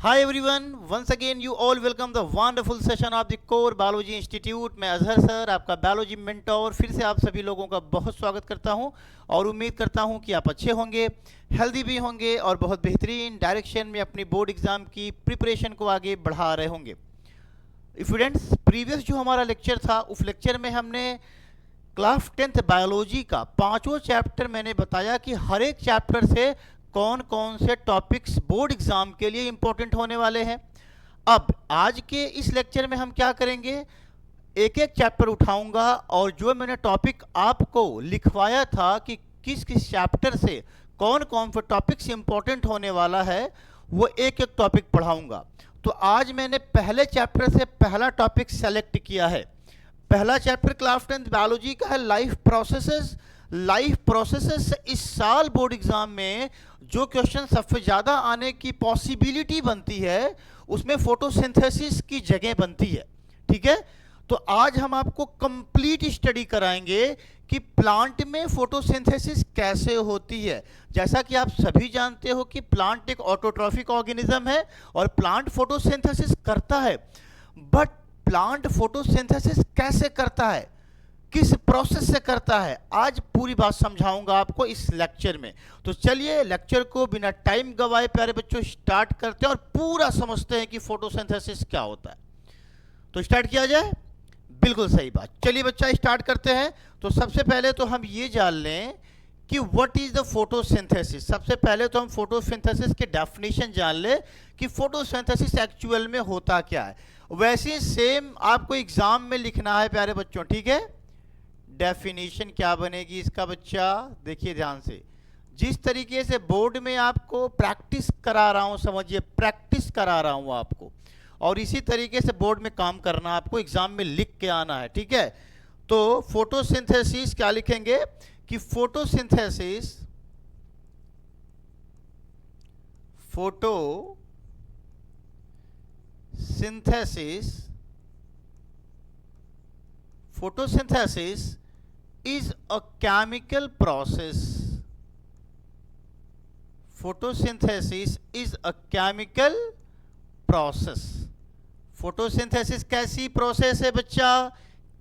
Hi everyone, once again you all welcome the wonderful session of the Core Biology Institute। मैं Azhar sir आपका biology mentor फिर से आप सभी लोगों का बहुत स्वागत करता हूं और उम्मीद करता हूं कि आप अच्छे होंगे, हेल्दी भी होंगे और बहुत बेहतरीन डायरेक्शन में अपनी बोर्ड एग्जाम की प्रिपरेशन को आगे बढ़ा रहे होंगे। स्टूडेंट्स, प्रीवियस जो हमारा लेक्चर था उस लेक्चर में हमने क्लास 10th बायोलॉजी का पांचों चैप्टर मैंने बताया कि हर एक चैप्टर से कौन कौन से टॉपिक्स बोर्ड एग्जाम के लिए इंपॉर्टेंट होने वाले हैं। अब आज के इस लेक्चर में हम क्या करेंगे, एक एक चैप्टर उठाऊंगा और जो मैंने टॉपिक आपको लिखवाया था कि किस किस चैप्टर से कौन कौन से टॉपिक्स इंपॉर्टेंट होने वाला है वो एक एक टॉपिक पढ़ाऊंगा। तो आज मैंने पहले चैप्टर से पहला टॉपिक सेलेक्ट किया है। पहला चैप्टर क्लास 10th बायोलॉजी का है लाइफ प्रोसेसेस। लाइफ प्रोसेसेस से इस साल बोर्ड एग्जाम में जो क्वेश्चन सबसे ज़्यादा आने की पॉसिबिलिटी बनती है उसमें फोटोसिंथेसिस की जगह बनती है। ठीक है, तो आज हम आपको कंप्लीट स्टडी कराएंगे कि प्लांट में फोटोसिंथेसिस कैसे होती है। जैसा कि आप सभी जानते हो कि प्लांट एक ऑटोट्रॉफिक ऑर्गेनिज्म है और प्लांट फोटोसिंथेसिस करता है, बट प्लांट फोटोसिंथेसिस कैसे करता है, किस प्रोसेस से करता है, आज पूरी बात समझाऊंगा आपको इस लेक्चर में। तो चलिए लेक्चर को बिना टाइम गवाए प्यारे बच्चों स्टार्ट करते हैं और पूरा समझते हैं कि फोटोसिंथेसिस क्या होता है। तो स्टार्ट किया जाए, बिल्कुल सही बात। चलिए बच्चा स्टार्ट करते हैं। तो सबसे पहले तो हम ये जान लें कि व्हाट इज द फोटोसिंथेसिस। सबसे पहले तो हम फोटोसिंथेसिस के डेफिनेशन जान ले कि फोटोसिंथेसिस एक्चुअल में होता क्या है। वैसे सेम आपको एग्जाम में लिखना है प्यारे बच्चों, ठीक है। डेफिनेशन क्या बनेगी इसका बच्चा, देखिए ध्यान से। जिस तरीके से बोर्ड में आपको प्रैक्टिस करा रहा हूं, समझिए प्रैक्टिस करा रहा हूं आपको, और इसी तरीके से बोर्ड में काम करना, आपको एग्जाम में लिख के आना है, ठीक है। तो फोटोसिंथेसिस क्या लिखेंगे कि photosynthesis is a chemical process. Photosynthesis is a chemical process. Photosynthesis कैसी प्रोसेस है बच्चा,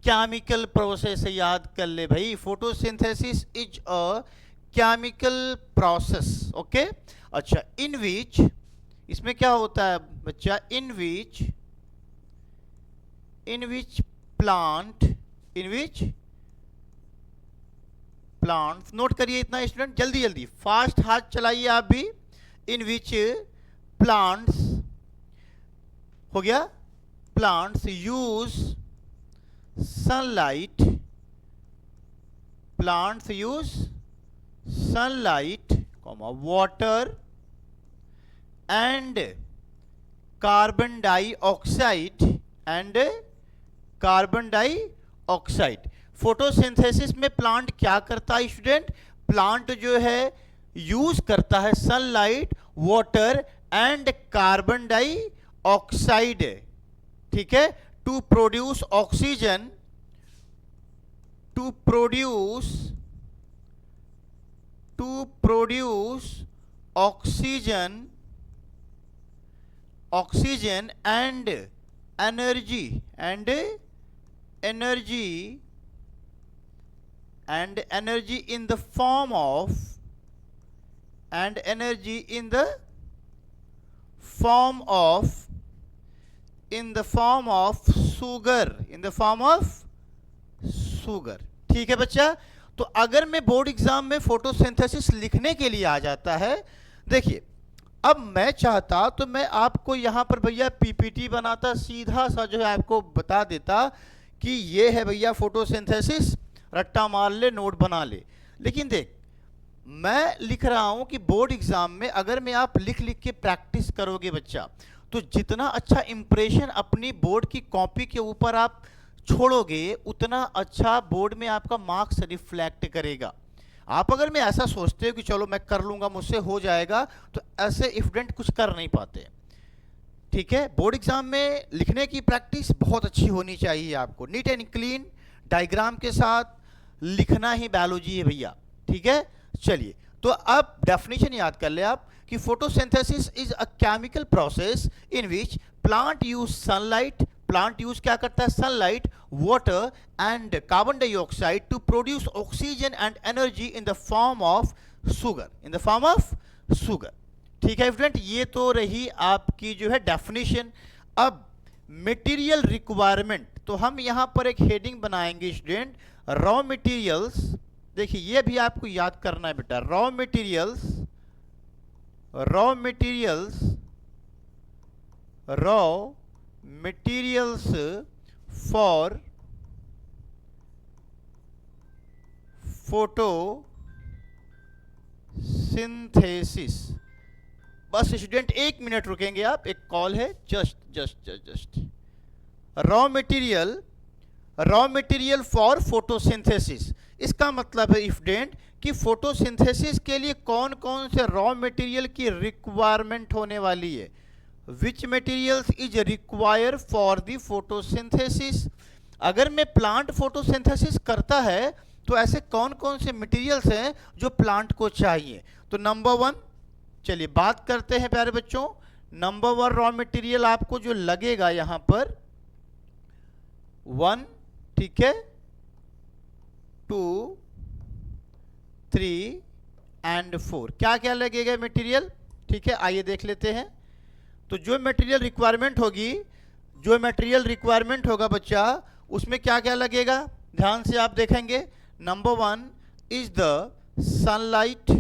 केमिकल प्रोसेस है, याद कर ले भाई। Photosynthesis is a chemical process, okay. अच्छा, इन विच, इसमें क्या होता है बच्चा, इन विच प्लांट्स, नोट करिए इतना स्टूडेंट, जल्दी जल्दी फास्ट हाथ चलाइए आप भी। इन विच प्लांट्स, हो गया, plants use sunlight, water and carbon dioxide. Photosynthesis में प्लांट क्या करता है स्टूडेंट, प्लांट जो है यूज करता है sunlight, water and carbon dioxide, ठीक है, to produce oxygen, oxygen and energy in the form of sugar, ठीक है बच्चा। तो अगर मैं बोर्ड एग्जाम में फोटोसिंथेसिस लिखने के लिए आ जाता है, देखिए अब मैं चाहता तो मैं आपको यहां पर भैया पीपीटी बनाता, सीधा सा जो है आपको बता देता कि ये है भैया फोटोसिंथेसिस, रट्टा मार ले, नोट बना ले। लेकिन देख, मैं लिख रहा हूं कि बोर्ड एग्जाम में अगर मैं आप लिख लिख के प्रैक्टिस करोगे बच्चा, तो जितना अच्छा इंप्रेशन अपनी बोर्ड की कॉपी के ऊपर आप छोड़ोगे उतना अच्छा बोर्ड में आपका मार्क्स रिफ्लेक्ट करेगा। आप अगर मैं ऐसा सोचते हो कि चलो मैं कर लूंगा, मुझसे हो जाएगा, तो ऐसे स्टूडेंट कुछ कर नहीं पाते, ठीक है। बोर्ड एग्जाम में लिखने की प्रैक्टिस बहुत अच्छी होनी चाहिए आपको, नीट एंड क्लीन डायग्राम के साथ लिखना ही बायोलॉजी है भैया, ठीक है। चलिए तो अब डेफिनेशन याद कर ले आप कि photosynthesis is a chemical process in which plant use sunlight, plant use क्या करता है, sunlight, water and carbon dioxide to produce oxygen and energy in the form of sugar, in the form of sugar. ठीक है student, ये तो रही आपकी जो है डेफिनेशन। अब मटेरियल रिक्वायरमेंट, तो हम यहां पर एक हेडिंग बनाएंगे स्टूडेंट, रॉ मटेरियल्स। देखिए ये भी आपको याद करना है बेटा, raw materials, raw materials, raw materials for photosynthesis. बस स्टूडेंट 1 मिनट रुकेंगे आप, एक कॉल है, just raw material, raw material for photosynthesis. इसका मतलब है स्टूडेंट कि फोटोसिंथेसिस के लिए कौन कौन से रॉ मटेरियल की रिक्वायरमेंट होने वाली है, which materials is require for the photosynthesis. अगर मैं प्लांट फोटोसिंथेसिस करता है तो ऐसे कौन कौन से मटेरियल्स हैं जो प्लांट को चाहिए। तो नंबर 1, चलिए बात करते हैं प्यारे बच्चों, नंबर 1 रॉ मटेरियल आपको जो लगेगा यहां पर 1, ठीक है, 2, 3 एंड 4, क्या क्या लगेगा मटेरियल। ठीक है, आइए देख लेते हैं। तो जो मटेरियल रिक्वायरमेंट होगी, जो मटेरियल रिक्वायरमेंट होगा बच्चा, उसमें क्या क्या लगेगा, ध्यान से आप देखेंगे। Number 1 is the sunlight,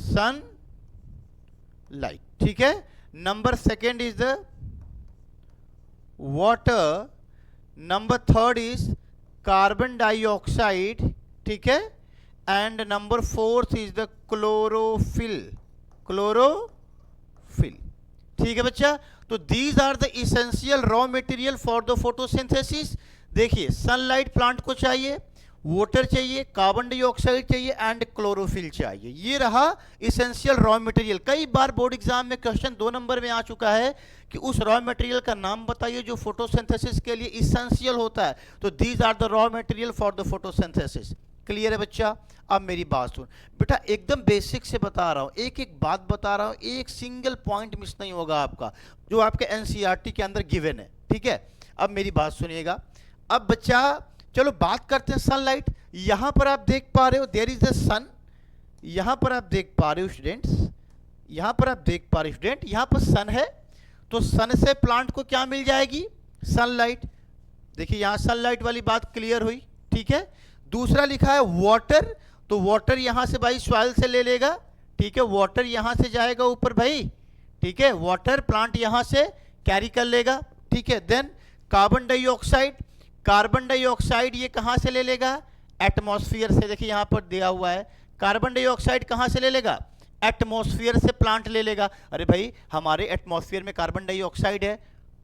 sunlight, ठीक है। Number 2 is the water, number 3 is carbon dioxide, ठीक है, and number 4 is the chlorophyll, chlorophyll, ठीक है बच्चा। तो these are the essential raw material for the photosynthesis. देखिए सनलाइट प्लांट को चाहिए, वाटर चाहिए, कार्बन डाइऑक्साइड चाहिए एंड क्लोरोफिल चाहिए। ये रहा इसेंशियल रॉ मटेरियल। कई बार बोर्ड एग्जाम में क्वेश्चन 2 नंबर में आ चुका है कि उस रॉ मटेरियल का नाम बताइए जो फोटोसिंथेसिस के लिए इसेंशियल होता है। तो these are the raw material for the photosynthesis. Clear है बच्चा। अब मेरी बात सुन बेटा, एकदम बेसिक से बता रहा हूं, एक एक बात बता रहा हूं, एक सिंगल पॉइंट मिस नहीं होगा आपका, जो आपके एनसीईआरटी के अंदर गिवन है, ठीक है। अब मेरी बात सुनिएगा। अब बच्चा चलो बात करते हैं सनलाइट। यहां पर आप देख पा रहे हो देयर इज द सन, यहां पर आप देख पा रहे हो स्टूडेंट्स, यहां पर आप देख पा रहे हो स्टूडेंट, यहां पर सन है, तो सन से प्लांट को क्या मिल जाएगी, सनलाइट। देखिए यहां सनलाइट वाली बात क्लियर हुई, ठीक है। दूसरा लिखा है वाटर, तो वाटर यहां से भाई सॉइल से ले लेगा, ठीक है, वाटर यहां से जाएगा ऊपर भाई, ठीक है, वाटर प्लांट यहां से कैरी कर लेगा, ठीक है। Then carbon dioxide, carbon dioxide ये कहां से ले लेगा, एटमॉस्फेयर से। देखिए यहां पर दिया हुआ है, कार्बन डाइऑक्साइड कहां से ले लेगा, एटमॉस्फेयर से प्लांट ले लेगा। अरे भाई हमारे एटमॉस्फेयर में कार्बन डाइऑक्साइड है,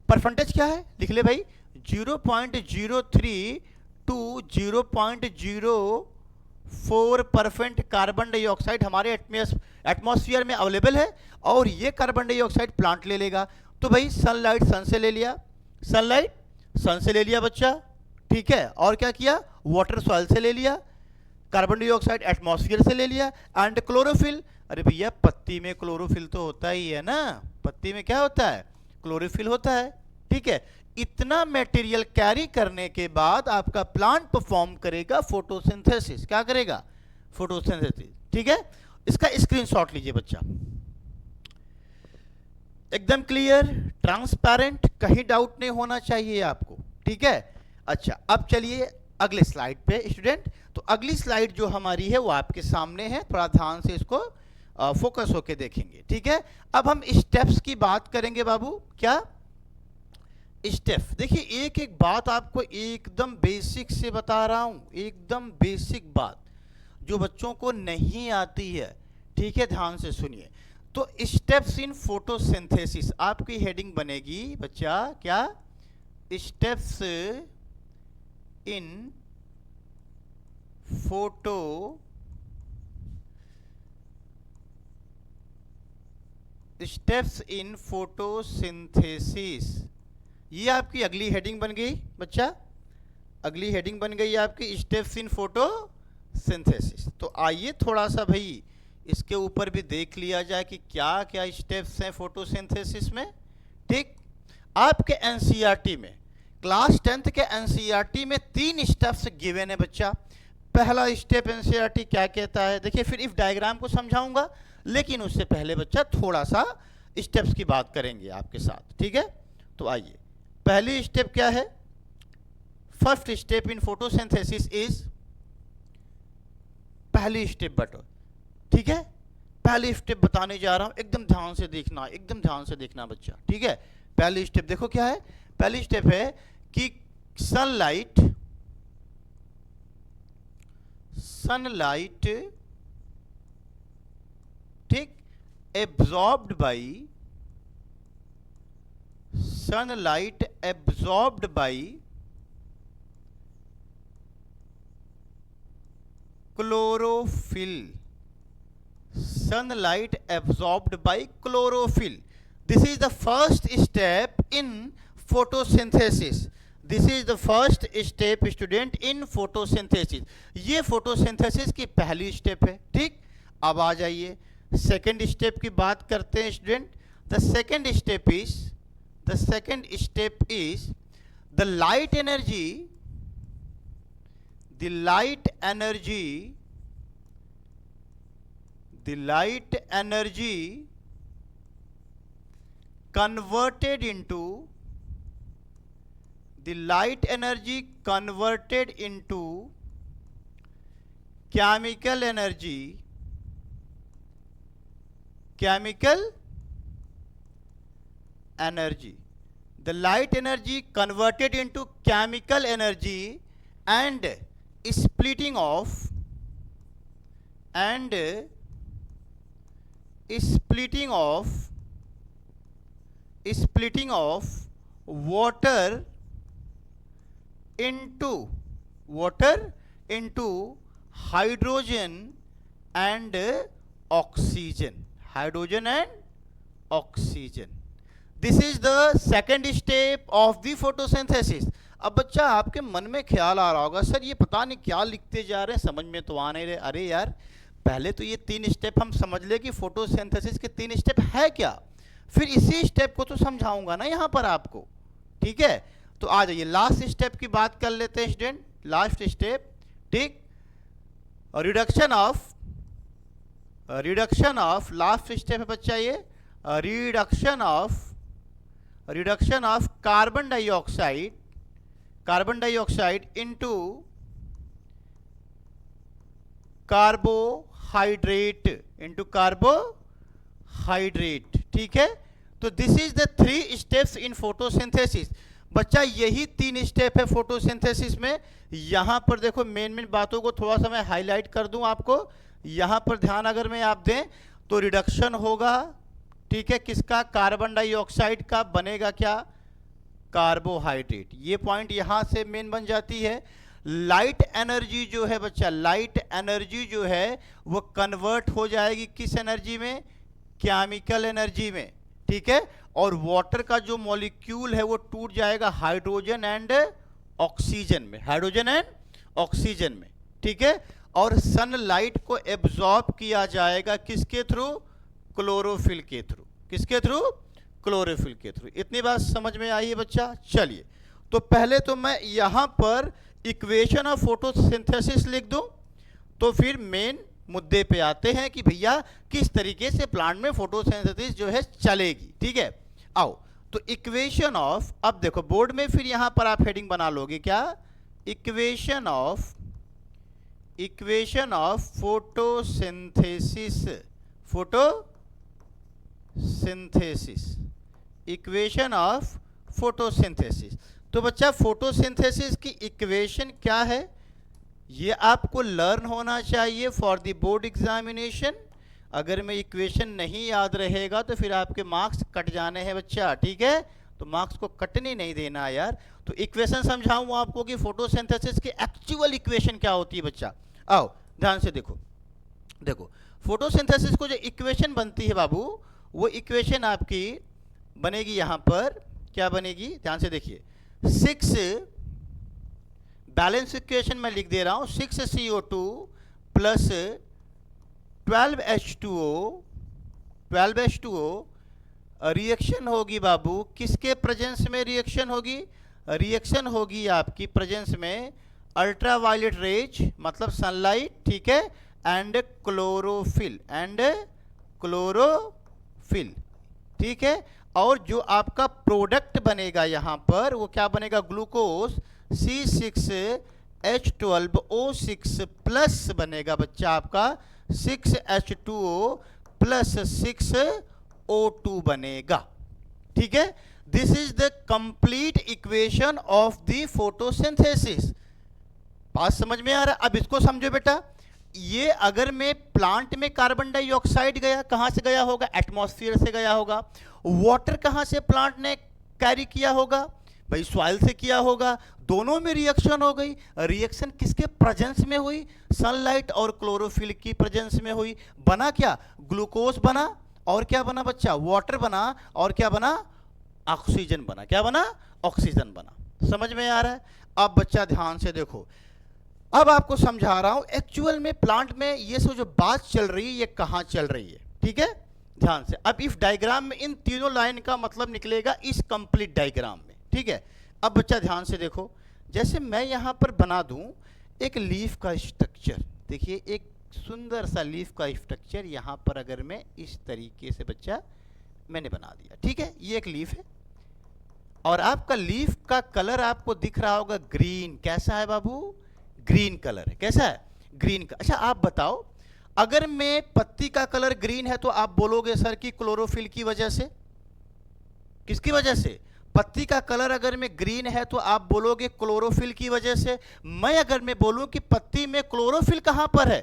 परसेंटेज क्या है लिख ले भाई, 0.03 टू 0.04% कार्बन डाइऑक्साइड हमारे एटमॉस्फेयर में अवेलेबल है, और ये कार्बन डाइऑक्साइड प्लांट ले लेगा। तो भाई सनलाइट सन से ले लिया, सनलाइट सन से ले लिया बच्चा, ठीक है, और क्या किया, वाटर सॉइल से ले लिया, कार्बन डाइऑक्साइड एटमॉस्फेयर से ले लिया, एंड क्लोरोफिल। अरे भैया पत्ती में क्लोरोफिल तो होता ही है ना, पत्ती में क्या होता है, क्लोरोफिल होता है, ठीक है। इतना मटेरियल कैरी करने के बाद आपका प्लांट परफॉर्म करेगा फोटोसिंथेसिस। क्या करेगा, फोटोसिंथेसिस, ठीक है। इसका स्क्रीनशॉट लीजिए बच्चा, एकदम क्लियर, ट्रांसपेरेंट, कहीं डाउट नहीं होना चाहिए आपको, ठीक है। अच्छा अब चलिए अगले स्लाइड पे स्टूडेंट। तो अगली स्लाइड जो हमारी है वो आपके सामने है, थोड़ा ध्यान से इसको फोकस होके देखेंगे, ठीक है। अब हम स्टेप्स की बात करेंगे बाबू, क्या स्टेप। देखिए एक एक बात आपको एकदम बेसिक से बता रहा हूं, एकदम बेसिक बात जो बच्चों को नहीं आती है, ठीक है, ध्यान से सुनिए। तो स्टेप्स इन फोटोसिंथेसिस आपकी हेडिंग बनेगी बच्चा, क्या, स्टेप्स इन फोटोसिंथेसिस। ये आपकी अगली हेडिंग बन गई बच्चा, अगली हेडिंग बन गई आपकी स्टेप्स इन फोटो सिंथेसिस। तो आइए थोड़ा सा भाई इसके ऊपर भी देख लिया जाए कि क्या क्या स्टेप्स हैं फोटोसिंथेसिस में। ठीक, आपके एनसीईआरटी में, क्लास 10th के एनसीईआरटी में 3 स्टेप्स गिवन है बच्चा। पहला स्टेप एनसीईआरटी क्या कहता है, देखिए फिर इफ डायग्राम को समझाऊंगा, लेकिन उससे पहले बच्चा थोड़ा सा स्टेप्स की बात करेंगे आपके साथ, ठीक है। तो आइए, पहली स्टेप क्या है, first step in photosynthesis is, पहली स्टेप बटो, ठीक है। पहली स्टेप बताने जा रहा हूं, एकदम ध्यान से देखना, एकदम ध्यान से देखना बच्चा, ठीक है। पहली स्टेप देखो क्या है, पहली स्टेप है कि सनलाइट ठीक absorbed by, sunlight absorbed by chlorophyll, sunlight absorbed by chlorophyll. This is the first step in photosynthesis. This is the first step student in photosynthesis. ये photosynthesis की पहली स्टेप है, ठीक। अब आ जाइए सेकेंड स्टेप की बात करते हैं student. The second step is the light energy, the light energy converted into chemical energy the light energy converted into chemical energy and splitting of water into hydrogen and oxygen. This is the second step of the photosynthesis. अब बच्चा आपके मन में ख्याल आ रहा होगा, sir ये पता नहीं क्या लिखते जा रहे हैं, समझ में तो आ नहीं रहे। अरे यार, पहले तो ये 3 स्टेप हम समझ ले कि फोटोसिंथेसिस के 3 स्टेप है क्या, फिर इसी स्टेप को तो समझाऊंगा ना यहाँ पर आपको, ठीक है। तो आ जाइए लास्ट स्टेप की बात कर लेते हैं स्टूडेंट। लास्ट स्टेप, ठीक, रिडक्शन ऑफ लास्ट स्टेप है बच्चा ये, reduction of carbon dioxide into carbohydrate, ठीक है। तो this is the 3 steps in photosynthesis. बच्चा यही 3 स्टेप है फोटोसिंथेसिस में। यहां पर देखो मेन बातों को थोड़ा सा मैं हाईलाइट कर दूं आपको। यहां पर ध्यान अगर मैं आप दें तो रिडक्शन होगा, ठीक है, किसका, कार्बन डाइऑक्साइड का, बनेगा क्या, कार्बोहाइड्रेट। ये पॉइंट यहां से मेन बन जाती है। लाइट एनर्जी जो है बच्चा, लाइट एनर्जी जो है वो कन्वर्ट हो जाएगी किस एनर्जी में, केमिकल एनर्जी में, ठीक है। और वाटर का जो मॉलिक्यूल है वो टूट जाएगा हाइड्रोजन एंड ऑक्सीजन में, ठीक है। और सनलाइट को एब्जॉर्ब किया जाएगा किसके थ्रू, क्लोरोफिल के थ्रू। किसके थ्रू, क्लोरोफिल के थ्रू। इतनी बात समझ में आई है बच्चा। चलिए, तो पहले तो मैं यहां पर इक्वेशन ऑफ फोटोसिंथेसिस लिख दूं, तो फिर मेन मुद्दे पे आते हैं कि भैया किस तरीके से प्लांट में फोटोसिंथेसिस जो है चलेगी, ठीक है। आओ, तो इक्वेशन ऑफ, अब देखो बोर्ड में फिर यहां पर आप हेडिंग बना लोगे क्या, equation of photosynthesis, equation of photosynthesis. तो बच्चा फोटोसिंथेसिस की इक्वेशन क्या है, ये आपको लर्न होना चाहिए फॉर द बोर्ड एग्जामिनेशन। अगर में इक्वेशन नहीं याद रहेगा तो फिर आपके मार्क्स कट जाने हैं बच्चा, ठीक है। तो मार्क्स को कटने नहीं देना यार। तो इक्वेशन समझाऊं आपको कि फोटोसिंथेसिस की एक्चुअल इक्वेशन क्या होती है बच्चा। आओ ध्यान से देखो फोटोसिंथेसिस को जो इक्वेशन बनती है बाबू, वो इक्वेशन आपकी बनेगी यहां पर, क्या बनेगी, ध्यान से देखिए। 6 बैलेंस इक्वेशन में लिख दे रहा हूं, 6 CO2 plus 12H2O, 12H2O reaction होगी बाबू, किसके प्रेजेंस में रिएक्शन होगी? रिएक्शन होगी आपकी प्रेजेंस में अल्ट्रावायलेट रेज मतलब सनलाइट, ठीक है, एंड क्लोरोफिल, ठीक है। और जो आपका प्रोडक्ट बनेगा यहां पर वो क्या बनेगा? ग्लूकोज C6H12O6 प्लस बनेगा बच्चा आपका 6H2O प्लस 6O2 बनेगा, ठीक है। This is the complete equation of the photosynthesis. बात समझ में आ रहा है? अब इसको समझो बेटा, ये अगर मैं प्लांट में कार्बन डाइऑक्साइड गया, कहां से गया होगा? एटमॉस्फेयर से गया होगा। वाटर कहां से प्लांट ने कैरी किया होगा? भाई सॉइल से किया होगा। दोनों में रिएक्शन हो गई। रिएक्शन किसके प्रेजेंस में हुई? सनलाइट और क्लोरोफिल की प्रेजेंस में हुई। बना क्या? ग्लूकोज बना, और क्या बना बच्चा? वाटर बना, और क्या बना? ऑक्सीजन बना। क्या बना? ऑक्सीजन बना। समझ में आ रहा है? अब बच्चा ध्यान से देखो, अब आपको समझा रहा हूं एक्चुअल में प्लांट में ये सब जो बात चल रही है ये कहां चल रही है, ठीक है, ध्यान से। अब इफ डायग्राम में इन तीनों लाइन का मतलब निकलेगा इस कंप्लीट डायग्राम में, ठीक है। अब बच्चा ध्यान से देखो, जैसे मैं यहां पर बना दूं एक लीफ का स्ट्रक्चर, देखिए एक सुंदर सा लीफ का स्ट्रक्चर यहां पर अगर मैं इस तरीके से बच्चा मैंने बना दिया, ठीक है, ये एक लीफ है और आपका लीफ का कलर आपको दिख रहा होगा ग्रीन। कैसा है बाबू? ग्रीन कलर है। कैसा है? ग्रीन का। अच्छा आप बताओ, अगर मैं पत्ती का कलर ग्रीन है तो आप बोलोगे सर कि क्लोरोफिल की वजह से। किसकी वजह से? पत्ती का कलर अगर मैं ग्रीन है तो आप बोलोगे क्लोरोफिल की वजह से। मैं अगर मैं बोलूं कि पत्ती में क्लोरोफिल कहां पर है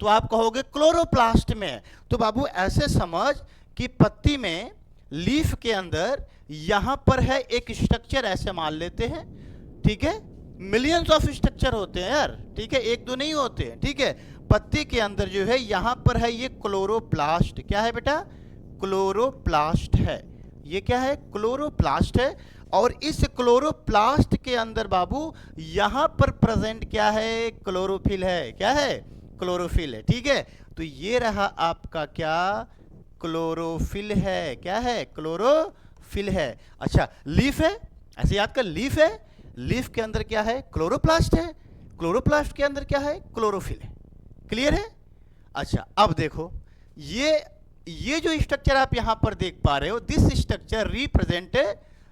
तो आप कहोगे क्लोरोप्लास्ट में है। तो बाबू ऐसे समझ कि पत्ती में लीफ के अंदर यहां पर है एक स्ट्रक्चर, ऐसे मान लेते हैं, ठीक है। मिलियंस ऑफ स्ट्रक्चर होते हैं यार, ठीक है, एक दो नहीं होते हैं, ठीक है। पत्ती के अंदर जो है यहां पर है ये क्लोरोप्लास्ट। क्या है बेटा? क्लोरोप्लास्ट है। ये क्या है? क्लोरोप्लास्ट है। और इस क्लोरोप्लास्ट के अंदर बाबू यहां पर प्रेजेंट क्या है? क्लोरोफिल है। क्या है? क्लोरोफिल है, ठीक है। तो ये रहा आपका क्या? क्लोरोफिल है। क्या है? क्लोरोफिल है। अच्छा लीफ है, ऐसे याद कर, लीफ है, लीफ के अंदर क्या है? क्लोरोप्लास्ट है, क्लोरोप्लास्ट के अंदर क्या है? क्लोरोफिल है। क्लियर है? अच्छा अब देखो, ये जो स्ट्रक्चर आप यहां पर देख पा रहे हो, दिस स्ट्रक्चर रिप्रेजेंट,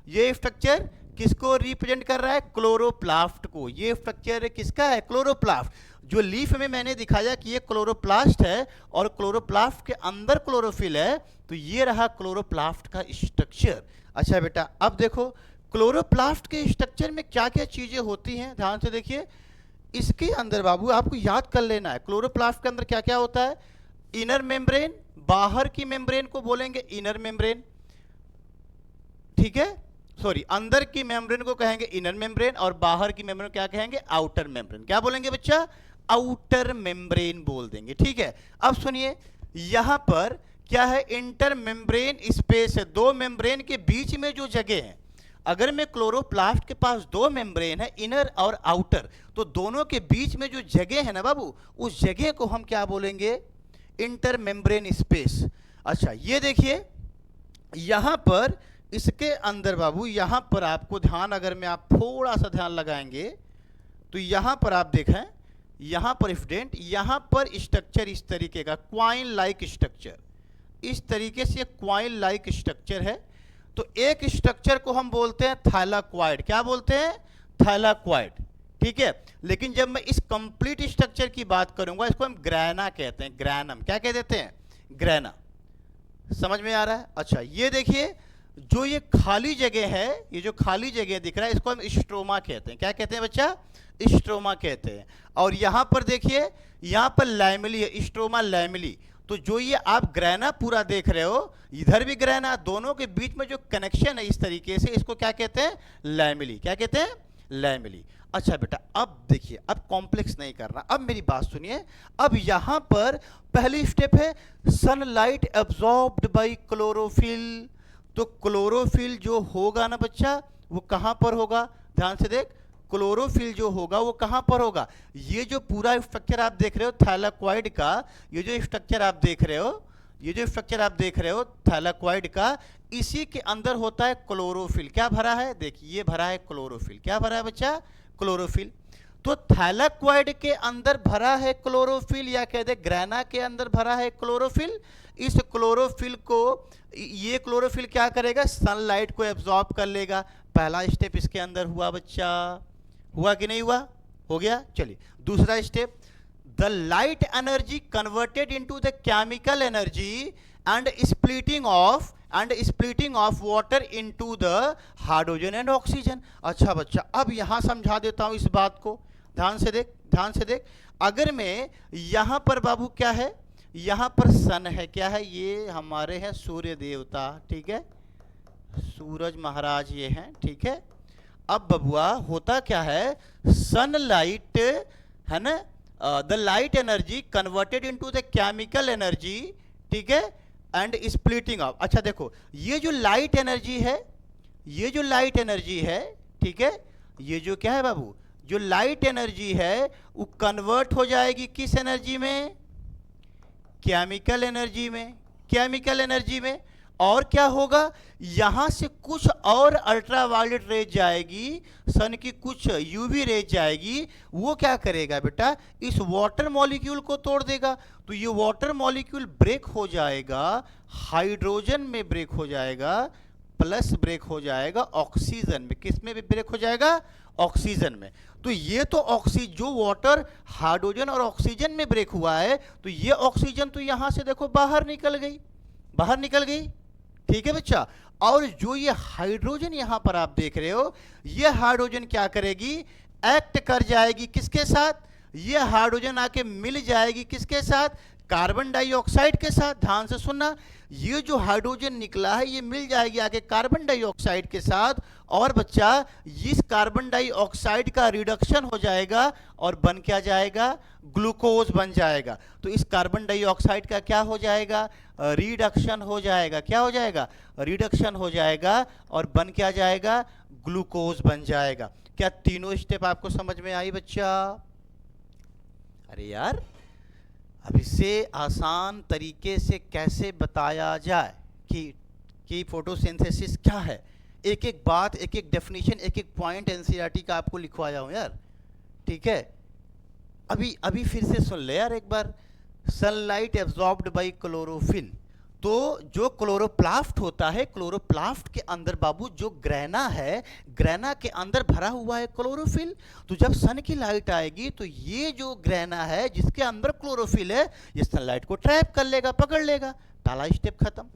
ये स्ट्रक्चर किसको रिप्रेजेंट कर रहा है? क्लोरोप्लास्ट को। ये स्ट्रक्चर किसका है? क्लोरोप्लास्ट। जो लीफ में मैंने दिखाया कि ये क्लोरोप्लास्ट है और क्लोरोप्लास्ट के अंदर क्लोरोफिल है, तो ये रहा क्लोरोप्लास्ट का स्ट्रक्चर। अच्छा बेटा अब देखो, क्लोरोप्लास्ट के स्ट्रक्चर में क्या क्या चीजें होती हैं, ध्यान से देखिए। इसके अंदर बाबू आपको याद कर लेना है, क्लोरोप्लास्ट के अंदर क्या क्या होता है? इनर मेम्ब्रेन, बाहर की मेम्ब्रेन को बोलेंगे इनर मेम्ब्रेन, ठीक है, सॉरी अंदर की मेम्ब्रेन को कहेंगे इनर मेम्ब्रेन और बाहर की मेम्ब्रेन क्या कहेंगे? Outer membrane. क्या बोलेंगे बच्चा? आउटर मेम्ब्रेन बोल देंगे, ठीक है। अब सुनिए, यहां पर क्या है? इंटर मेम्ब्रेन स्पेस है। दो मेम्ब्रेन के बीच में जो जगह है, अगर मैं क्लोरोप्लास्ट के पास दो मेम्ब्रेन है, इनर और आउटर, तो दोनों के बीच में जो जगह है ना बाबू, उस जगह को हम क्या बोलेंगे? Inter membrane space. अच्छा ये देखिए, यहां पर इसके अंदर बाबू, यहां पर आपको ध्यान, अगर मैं आप थोड़ा सा ध्यान लगाएंगे तो यहां पर आप देखें, यहां पर स्टूडेंट, यहां पर स्ट्रक्चर इस तरीके का क्वाइन लाइक स्ट्रक्चर, इस तरीके से क्वाइन लाइक स्ट्रक्चर है। तो एक स्ट्रक्चर को हम बोलते हैं थैलाक्वाइड। क्या बोलते हैं? थैलाक्वाइड, ठीक है। लेकिन जब मैं इस कंप्लीट स्ट्रक्चर की बात करूंगा, इसको हम ग्रैना कहते हैं, ग्रैनम। क्या कह देते हैं? ग्रैना। समझ में आ रहा है? अच्छा ये देखिए, जो ये खाली जगह है, ये जो खाली जगह दिख रहा है, इसको हम स्ट्रोमा कहते हैं। क्या कहते हैं बच्चा? स्ट्रोमा कहते हैं। और यहां पर देखिए, यहां पर लैमेली है, स्ट्रोमा लैमेली। तो जो ये आप ग्रैना पूरा देख रहे हो, इधर भी ग्रैना, दोनों के बीच में जो कनेक्शन है इस तरीके से, इसको क्या कहते हैं? लैमेली। क्या कहते हैं? लैमेली। अच्छा बेटा अब देखिए, अब कॉम्प्लेक्स नहीं करना, अब मेरी बात सुनिए। अब यहां पर पहली स्टेप है सनलाइट एब्जॉर्ब्ड बाय क्लोरोफिल। तो क्लोरोफिल जो होगा ना बच्चा, वो कहां पर होगा? ध्यान से देख, क्लोरोफिल जो होगा वो कहाँ पर होगा? ये जो पूरा स्ट्रक्चर आप देख रहे हो थैलाक्वाइड का, ये जो स्ट्रक्चर आप देख रहे हो, ये जो स्ट्रक्चर आप देख रहे हो थैलाक्वाइड का, इसी के अंदर होता है क्लोरोफिल। क्या भरा है? देखिए ये भरा है क्लोरोफिल। क्या भरा है बच्चा? क्लोरोफिल। तो थैलाक्वाइड के अंदर भरा है क्लोरोफिल, या कह दे ग्रैना के अंदर भरा है क्लोरोफिल। इस क्लोरोफिल को, ये क्लोरोफिल क्या करेगा? सनलाइट को एब्जॉर्ब कर लेगा। पहला स्टेप इसके अंदर हुआ बच्चा, हुआ कि नहीं हुआ? हो गया। चलिए दूसरा step, the light energy converted into the chemical energy and splitting of water into the hydrogen and oxygen. अच्छा बच्चा, अब यहां समझा देता हूं इस बात को, ध्यान से देख, ध्यान से देख। अगर मैं यहां पर बाबू क्या है, यहां पर सन है, क्या है? ये हमारे हैं सूर्य देवता, ठीक है, सूरज महाराज ये हैं, ठीक है। अब बबुआ होता क्या है, सनलाइट है ना, the light energy converted into the chemical energy, ठीक है, एंड स्प्लिटिंग ऑफ। अच्छा देखो, ये जो लाइट एनर्जी है, ये जो लाइट एनर्जी है, ठीक है, ये जो क्या है बाबू, जो लाइट एनर्जी है वो कन्वर्ट हो जाएगी किस एनर्जी में? केमिकल एनर्जी में, केमिकल एनर्जी में। और क्या होगा, यहां से कुछ और अल्ट्रावायलेट रेज जाएगी, सन की कुछ यूवी रेज जाएगी, वो क्या करेगा बेटा, इस वाटर मॉलिक्यूल को तोड़ देगा। तो ये वाटर मॉलिक्यूल ब्रेक हो जाएगा, हाइड्रोजन में ब्रेक हो जाएगा, प्लस ब्रेक हो जाएगा ऑक्सीजन में। किस में भी ब्रेक हो जाएगा? ऑक्सीजन में। तो ये तो ऑक्सीजन, जो वाटर हाइड्रोजन और ऑक्सीजन में ब्रेक हुआ है, तो ये ऑक्सीजन तो यहां से देखो बाहर निकल गई, बाहर निकल गई, ठीक है बच्चा। और जो ये हाइड्रोजन यहां पर आप देख रहे हो, ये हाइड्रोजन क्या करेगी? एक्ट कर जाएगी किसके साथ? ये हाइड्रोजन आके मिल जाएगी किसके साथ? कार्बन डाइऑक्साइड के साथ। ध्यान से सुनना, ये जो हाइड्रोजन निकला है ये मिल जाएगी आगे कार्बन डाइऑक्साइड के साथ, और बच्चा इस कार्बन डाइऑक्साइड का रिडक्शन हो जाएगा और बन क्या जाएगा? ग्लूकोज बन जाएगा। तो इस कार्बन डाइऑक्साइड का क्या हो जाएगा? रिडक्शन हो जाएगा। क्या हो जाएगा? रिडक्शन हो जाएगा और बन क्या जाएगा? ग्लूकोज बन जाएगा। क्या तीनों स्टेप आपको समझ में आई बच्चा? अरे यार, अब इसे आसान तरीके से कैसे बताया जाए कि फोटोसिंथेसिस क्या है? एक एक बात, एक एक डेफिनेशन, एक एक पॉइंट एनसीईआरटी का आपको लिखवाया हूं यार, ठीक है। अभी फिर से सुन ले यार एक बार। सनलाइट एब्जॉर्ब्ड बाय क्लोरोफिल, तो जो क्लोरोप्लास्ट होता है, क्लोरोप्लास्ट के अंदर बाबू जो ग्रैना है, ग्रैना के अंदर भरा हुआ है क्लोरोफिल। तो जब सन की लाइट आएगी तो ये जो ग्रैना है जिसके अंदर क्लोरोफिल है, ये सनलाइट को ट्रैप कर लेगा, पकड़ लेगा। पहला स्टेप खत्म।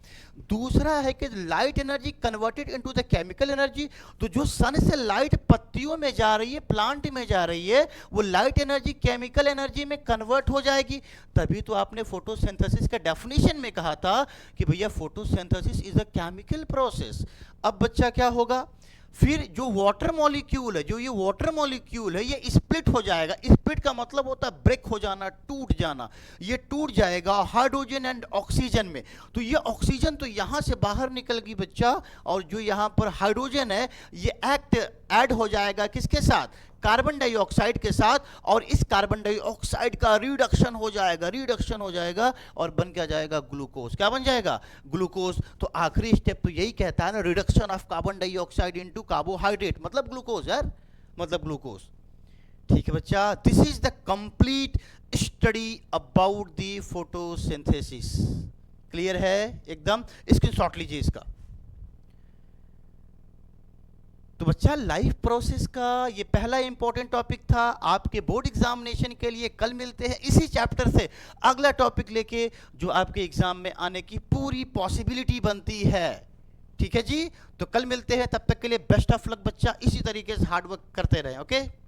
दूसरा है कि light energy converted into the chemical energy. तो जो सन से लाइट पत्तियों में जा रही है, प्लांट में जा रही है, वो लाइट एनर्जी केमिकल एनर्जी में कन्वर्ट हो जाएगी। तभी तो आपने फोटोसिंथेसिस का डेफिनेशन में कहा था कि भैया photosynthesis is a chemical process. अब बच्चा क्या होगा, फिर जो वाटर मॉलिक्यूल है, जो ये वाटर मॉलिक्यूल है, ये स्प्लिट हो जाएगा। स्प्लिट का मतलब होता है ब्रेक हो जाना, टूट जाना। ये टूट जाएगा हाइड्रोजन एंड ऑक्सीजन में। तो ये ऑक्सीजन तो यहाँ से बाहर निकल गई बच्चा, और जो यहाँ पर हाइड्रोजन है ये ऐड हो जाएगा किसके साथ? कार्बन डाइऑक्साइड के साथ। और इस कार्बन डाइऑक्साइड का रिडक्शन हो जाएगा, रिडक्शन हो जाएगा और बन क्या जाएगा? ग्लूकोज। क्या बन जाएगा? ग्लूकोज। तो आखिरी स्टेप तो यही कहता है ना, reduction of carbon dioxide into carbohydrate, मतलब ग्लूकोज यार, मतलब ग्लूकोज। ठीक है बच्चा, this is the complete study about the photosynthesis. Clear है एकदम? स्क्रीनशॉट लीजिए इसका। तो बच्चा लाइफ प्रोसेस का ये पहला इंपॉर्टेंट टॉपिक था आपके बोर्ड एग्जामिनेशन के लिए। कल मिलते हैं इसी चैप्टर से अगला टॉपिक लेके जो आपके एग्जाम में आने की पूरी पॉसिबिलिटी बनती है। ठीक है जी, तो कल मिलते हैं, तब तक के लिए बेस्ट ऑफ लक बच्चा। इसी तरीके से हार्डवर्क करते रहें। ओके।